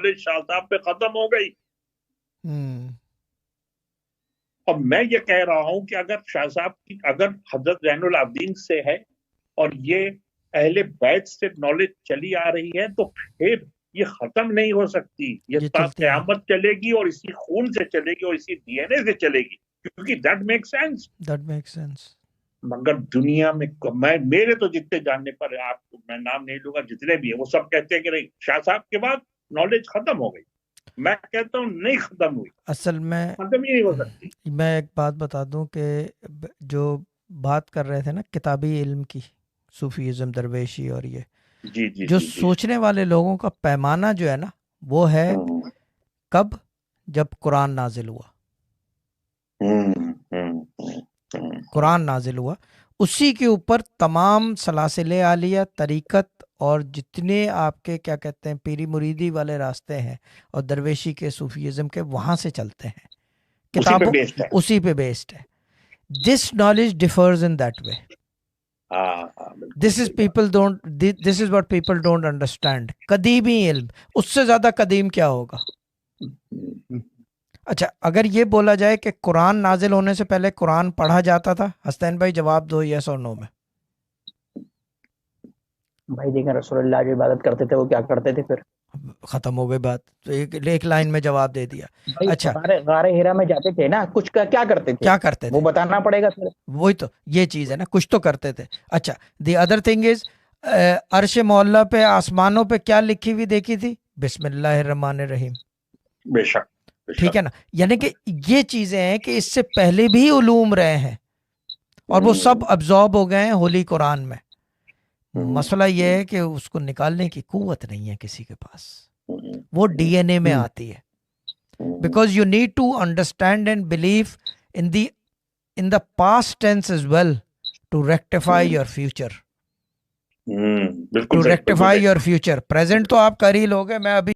Knowledge شاہ صاحب پہ ختم ہو گئی. اور میں یہ کہہ رہا ہوں کہ اگر شاہ صاحب کی اگر حضرت زین العابدین سے ہے اور یہ اہل بیت سے نالج چلی آ رہی ہے تو پھر یہ ختم نہیں ہو سکتی. یہ تا قیامت چلے گی اور اسی خون سے چلے گی اور اسی ڈی این اے سے چلے گی, کیونکہ دیٹ میک سینس. مگر دنیا میں میرے تو جتنے جاننے پر آپ کو میں نام نہیں لوں گا, جتنے بھی ہیں وہ سب کہتے ہیں کہ نہیں شاہ صاحب کے بعد نالج ختم ہو گئی. میں کہتا ہوں نہیں ختم ہوئی, اصل میں ختم ہی نہیں ہو سکتی. میں ایک بات بتا دوں کہ جو بات کر رہے تھے نا کتابی علم کی, صوفیزم, درویشی اور یہ جو سوچنے والے لوگوں کا پیمانہ جو ہے نا وہ ہے کب, جب قرآن نازل ہوا. قرآن نازل ہوا اسی کے اوپر تمام سلاسل عالیہ, طریقت اور جتنے آپ کے کیا کہتے ہیں پیری مریدی والے راستے ہیں اور درویشی کے, صوفیزم کے, وہاں سے چلتے ہیں. کتاب اسی پہ بیسڈ ہے. This knowledge differs in that way. This is what people don't understand. قدیمی علم, اس سے زیادہ قدیم کیا ہوگا؟ اچھا اگر یہ بولا جائے کہ قرآن نازل ہونے سے پہلے قرآن پڑھا جاتا تھا, حسین بھائی جواب دو یس اور نو میں. بھائی دیکھیں رسول اللہ جو عبادت کرتے تھے وہ کیا کرتے تھے, پھر ختم ہو گئی بات. تو ایک لائن میں جواب دے دیا. اچھا غار ہیرا میں جاتے تھے نا, کچھ کیا کرتے تھے, کیا کرتے تھے وہ بتانا پڑے گا. وہی تو یہ چیز ہے نا, کچھ تو کرتے تھے. اچھا دی ادر تھنگ از عرش معلیٰ پہ آسمانوں پہ کیا لکھی ہوئی دیکھی تھی؟ بسم اللہ الرحمن الرحیم. بے شک. ٹھیک ہے نا, یعنی کہ یہ چیزیں ہیں کہ اس سے پہلے بھی علوم رہے ہیں اور وہ سب ابزارب ہو گئے ہیں ہولی قرآن میں. مسئلہ یہ ہے کہ اس کو نکالنے کی قوت نہیں ہے کسی کے پاس, وہ ڈی این اے میں آتی ہے. Because you need to understand and believe in the past tense as well to rectify your future. To rectify your future. Present تو آپ کر ہی لوگے. میں ابھی